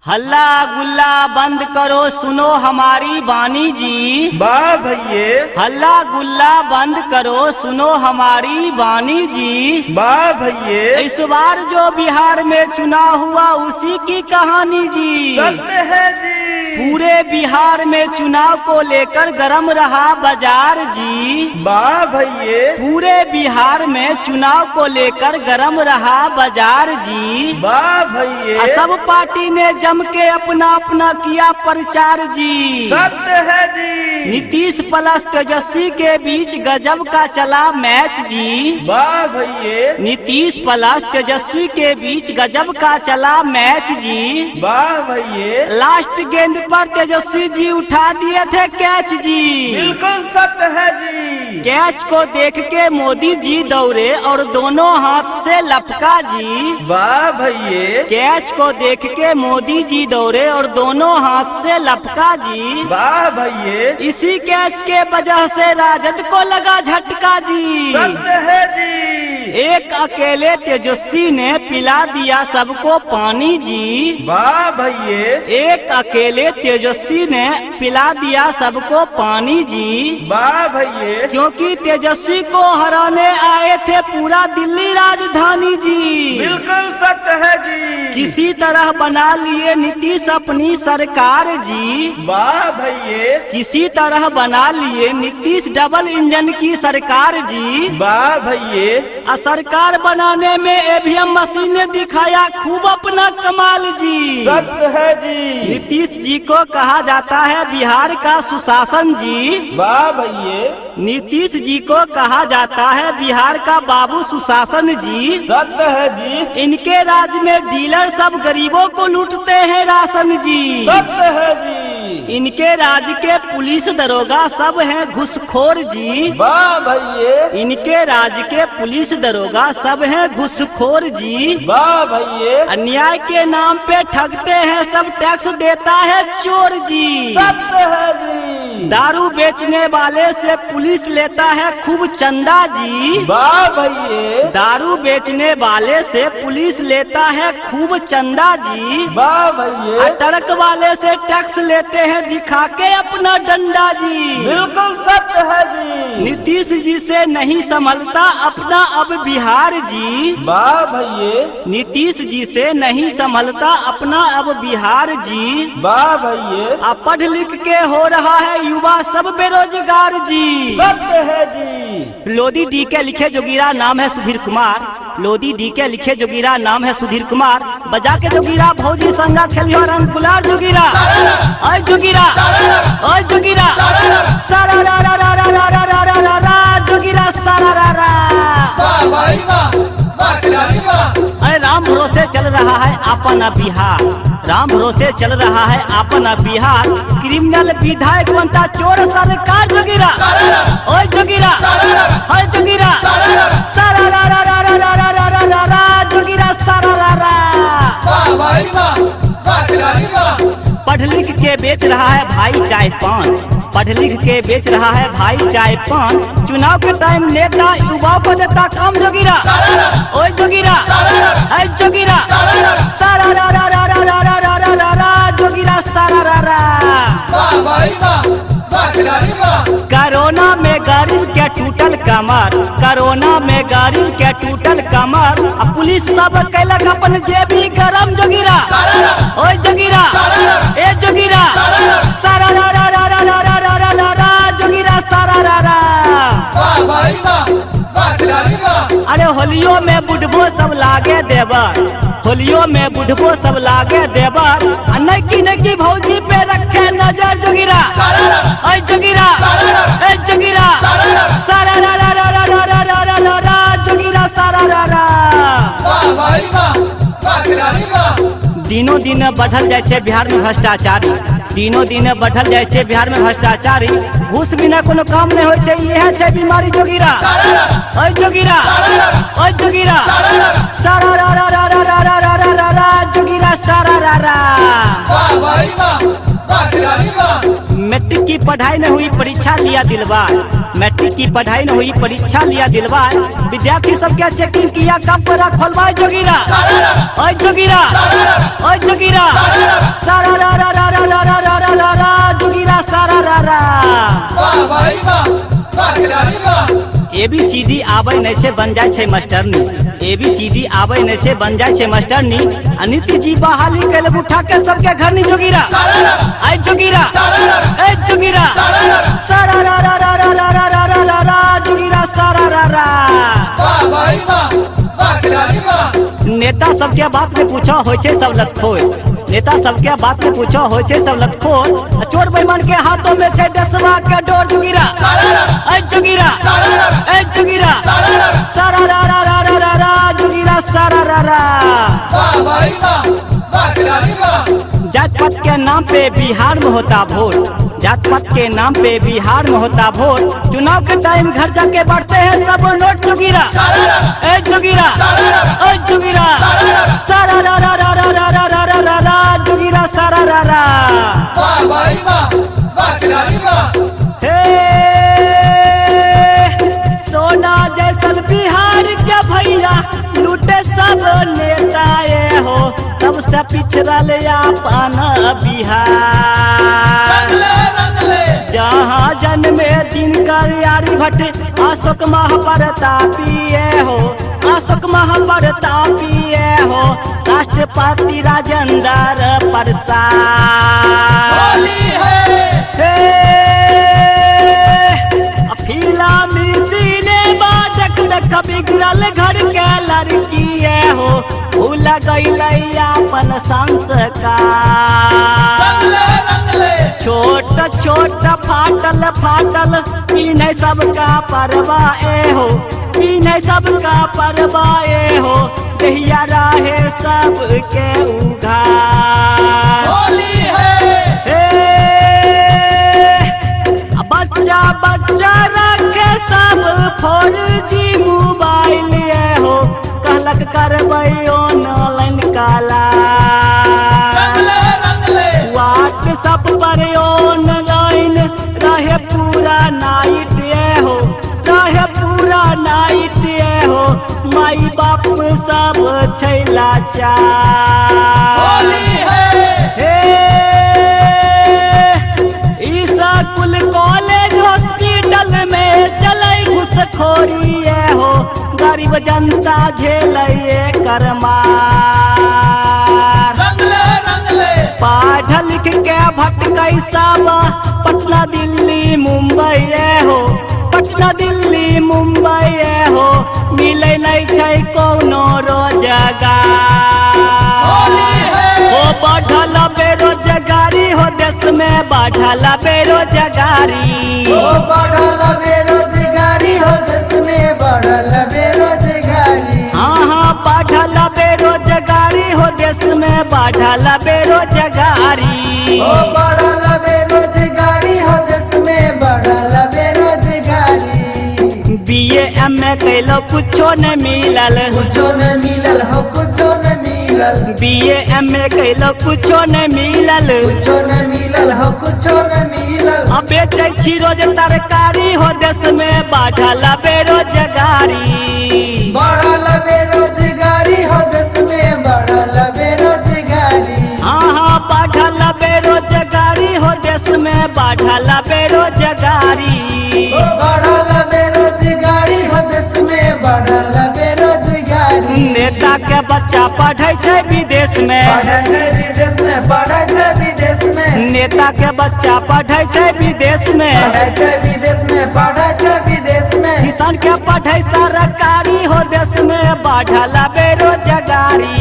हल्ला गुल्ला बंद करो, सुनो हमारी वाणी जी। वाह भैये। हल्ला गुल्ला बंद करो, सुनो हमारी वाणी जी। वाह भैये। इस बार जो बिहार में चुनाव हुआ उसी की कहानी जी। सत्य है जी। पूरे बिहार में चुनाव को लेकर गरम रहा बाजार जी। वाह भैये। पूरे बिहार में चुनाव को लेकर गरम रहा बाजार जी। वाह भैये। सब पार्टी ने जम के अपना अपना किया प्रचार जी। सत्य है जी। नीतीश प्लस तेजस्वी के बीच गजब का चला मैच जी। वाह भैये। नीतीश प्लस तेजस्वी के बीच गजब का चला मैच जी। वाह भैये। लास्ट गेंद पर तेजस्वी जी उठा दिए थे कैच जी। बिल्कुल सत्य है जी। कैच को देख के मोदी जी दौड़े और दोनों हाथ से लपका जी। वाह भैये। कैच को देख के मोदी जी दौड़े और दोनों हाथ से लपका जी। वाह भैये। इसी कैच के वजह से राजद को लगा झटका जी। सत्य है जी। एक अकेले तेजस्वी ने पिला दिया सबको पानी जी। वाह भैये। एक अकेले तेजस्वी ने पिला दिया सबको पानी जी। वाह भैये। क्योंकि तेजस्वी को हराने आए थे पूरा दिल्ली राजधानी जी। बिल्कुल सत्य है जी। किसी तरह बना लिए नीतीश अपनी सरकार जी। वाह भैये। किसी तरह बना लिए नीतीश डबल इंजन की सरकार जी। वाह भैये। सरकार बनाने में ईवीएम मशीन ने दिखाया खूब अपना कमाल जी। सत्य है जी। नीतीश जी को कहा जाता है बिहार का सुशासन जी। वाह भैये। नीतीश जी को कहा जाता है बिहार का बाबू सुशासन जी। सत्य है जी। इनके राज में डीलर सब गरीबों को लूटते हैं राशन जी। सत्य है जी। इनके राज के पुलिस दरोगा सब हैं घुसखोर जी। वाह भैये। इनके राज के पुलिस दरोगा सब हैं घुसखोर जी। वाह भैये। अन्याय के नाम पे ठगते हैं सब, टैक्स देता है चोर जी। सत्य है जी। दारू बेचने वाले से पुलिस लेता है खूब चंदा जी। वाह भैये। दारू बेचने वाले से पुलिस लेता है खूब चंदा जी। वाह भैये। ट्रक वाले से टैक्स लेते हैं दिखा के अपना डंडा जी। बिल्कुल सत्य है जी। नीतीश जी से नहीं संभलता अपना अब बिहार जी। वाह भैये। नीतीश जी से नहीं संभलता अपना अब बिहार जी। वाह भैये। अब पढ़ लिख के हो रहा है युवा सब बेरोजगार जी। सत्य है जी। लोधी डी के लिखे जोगीरा नाम है सुधीर कुमार। लोधी डी के लिखे जोगीरा नाम है सुधीर कुमार। बजा के जोगीरा भौजी संगा खेलियो रंग गुलाल जोगीरा। ओए जोगीरा, ओए जोगीरा, सारा रा रा रा रा रा रा रा रा रा जोगीरा सारा रा रा। वाह भाई वाह, वाह खिलाड़ी वाह। अरे राम भरोसे चल रहा है अपना बिहार। राम भरोसे चल रहा है अपना बिहार। क्रिमिनल विधायक बनता चोर सरकार जोगीरा। ओए जोगीरा, ओए जोगीरा, सारा रा रा रा रा रा रा रा रा रा जोगीरा सारा रा रा। वाह भाई वाह, वाह खिलाड़ी वाह। पढ़ लिख के बेच रहा है भाई चाय पान। पढ़ लिख के बेच रहा है भाई चाय पान। चुनाव के टाइम नेता युवाओं को देता काम जोगीरा। ओए जोगीरा, ओए जोगीरा, सारा रा रा रा रा रा रा रा रा रा रा जोगीरा सारा रा रा। वाह भाई वाह, वाह खिलाड़ी वाह। कोरोना में गरीब के टूटल कमर। कोरोना में गरीब के टूटल कमर। अब पुलिस सब कैलक अपन जेबी गरम जोगीरा। ओए जोगीरा, ए जोगीरा, सारा रा रा रा रा रा रा रा रा रा रा जोगीरा सारा रा रा। वाह भाई वाह, वाह खिलाड़ी वाह। अरे होलियो में बुढ़बो सब लागे देवर। होलियो में बुढ़बो सब लागे देवर। नकी नकी भौजी पे रखे नजर जोगीरा। ओए जोगीरा, ए जोगीरा, सारा रा रा रा रा रा रा रा रा रा रा जोगीरा सारा रा रा। वाह भाई वाह, वाह खिलाड़ी वाह। दिनों दिन बढ़ल जाए छे बिहार में भ्रष्टाचारी। दिनों दिन बढ़ल जाए छे बिहार में भ्रष्टाचारी। घूस बिना कोनो काम नहीं हो चाहिए है छे बीमारी जोगीरा। ओए जोगीरा, ओए जोगीरा, सारा रा रा रा रा रा रा रा रा रा रा जोगीरा सारा रा रा। वाह भाई वाह, वाह खिलाड़ी वाह। मैट्रिक की पढ़ाई न हुई परीक्षा लिया दिलवार। मैट्रिक की पढ़ाई न हुई परीक्षा लिया दिलवार। विद्यार्थी सब क्या चेकिंग किया कब खोलवाए जोगीरा। ओए जोगीरा, ओए जोगीरा, भाई वाह वाह खिलाड़ी वाह ABCD आबै नहीं छे बन जाय छे मास्टरनी ABCD आबै नहीं छे बन जाय छे मास्टरनी अनिति जी बहाली कैल उठा के सबके घर नी जोगिरा आई जोगिरा ए जोगिरा सारा रा रा रा रा रा रा रा रा रा जोगिरा सारा रा रा वाह भाई वाह वाह खिलाड़ी वाह नेता सबके बात में पूछो होय छे सब लतखोर नेता सबके बात में पूछो होय छे सब लतखोर चोर बेईमान के हाथों में छे दसवा के डोर जोगिरा ए जोगिरा ए जोगिरा सारा रा रा रा रा रा रा जोगिरा सारा रा रा वाह भाई वाह वाह खिलाड़ी वाह जात पात के नाम पे बिहार में होता वोट जात पात के नाम पे बिहार में होता वोट चुनाव के टाइम घर जाके बांटते हैं सब नोट जोगिरा ए जोगिरा ए जोगिरा सारा रा रा रा रा रा रा रा रा रा रा जोगिरा सारा रा रा वाह भाई वाह वाह खिलाड़ी वाह हे सोना जैसन बिहार के भैया लूटे सब नेता ये हो सबसे पिछड़ल अपन बिहार जहाँ जन्मे दिनकर आर्यभट्ट अशोक महाप्रतापी हो अशोक महाप्रतापी हो राष्ट्रपति राजेंद्र प्रसाद फिल्मी सिनेमा देख देख बिगड़ल घर के लड़की हो भूल गई अपन संस्कार छोट छोट फाटल फाटल पीने सबका परवाए हो पीने सबका परवाए हो कहिया रहे सबके उघार बच्चा बच्चा रखे सब 4G मोबाइल हो कहलक करबै ऑनलाइन काला व्हाट्सएप पर ऑनलाइन रहे पूरा नाइट हो रहे पूरा नाइट हो माई बाप सब छैला स्कूल कॉलेज हॉस्पिटल में चलै घुसखोरी हो गरीब जनता झेलै करमा पढ़ लिख के भटकै सब पटना दिल्ली मुंबई हो पटना दिल्ली मुंबई हो मिलै नहीं छै कोनो रोजगार हो बढ़ल बेरोजगारी हो देश में बढ़ल बेरोजगारी हाँ बढ़ल बेरोजगारी हो देश में बढ़ल बेरोजगारी BA MA कैलो कुछो न मिलल BA MA कैलो कुछो न मिलल अब बेचै छी रोज तरकारी हो देश में बढ़ल बेरोजगारी हाँ बढ़ल बेरोजगारी हो देश में बढ़ल बेरोजगारी नेता के बच्चा पढ़ै छै विदेश में नेता के बच्चा पढ़ै छै विदेश में किसान के पढ़ै सरकारी हो देश में बढ़ल बेरोजगारी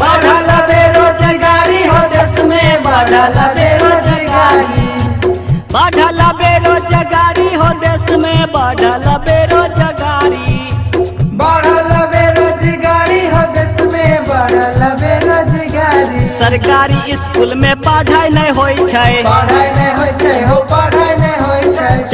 बढ़ल बेरोजगारी हो देश में बढ़ल बेरोजगारी बढ़ल बेरोजगारी हो देश में बढ़ल बेरोजगारी सरकारी स्कूल में पढ़ाई नहीं होई छै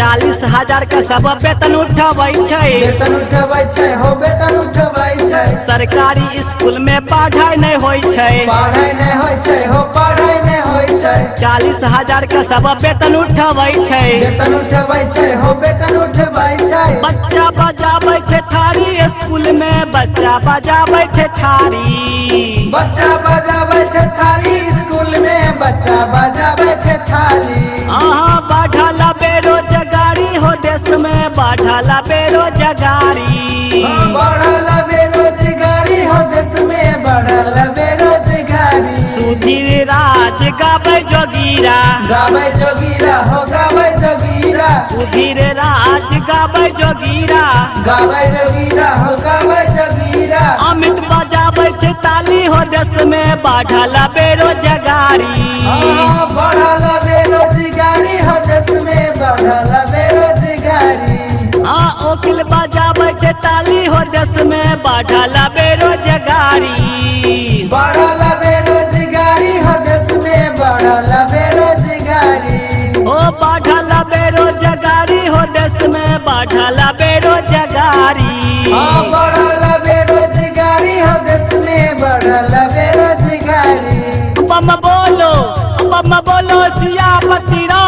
40,000 के सब वेतन उठबै छै सरकारी स्कूल में पढ़ाई नहीं होई छै 40,000 के सब वेतन उठबै छै बच्चा बजाबै छै थारी स्कूल में बच्चा बजाबै छै थारी स्कूल में बच्चा बजाबै छै थाली बढ़ल बेरोजगारी बढ़ला बेरोजगारी। बढ़ल बेरोजगारी हो देश में बढ़ल बेरोजगारी। सुधीर राज गाबै जोगीरा, गाबै जोगीरा हो गाबै जोगीरा। सुधीर राज गाबै जोगीरा, गाबै जोगीरा हो गाबै जोगीरा। अमित बजाबै छै ताली हो देश में बढ़ला बेरोजगारी। बढ़ल बेरोजगारी हो देश में बढ़ल बेरोजगारी। ओकिल बजाबै छै ताली हो देश में बढ़ला बेरोजगारी। बढ़ल बेरोजगारी हो देश में बढ़ल बेरोजगारी। ओ बढ़ला बेरोजगारी हो देश में बढ़ला बेरोजगारी। बढ़ल बेरोजगारी हो देश में बढ़ल बेरोजगारी। बम बोलो सियापति राम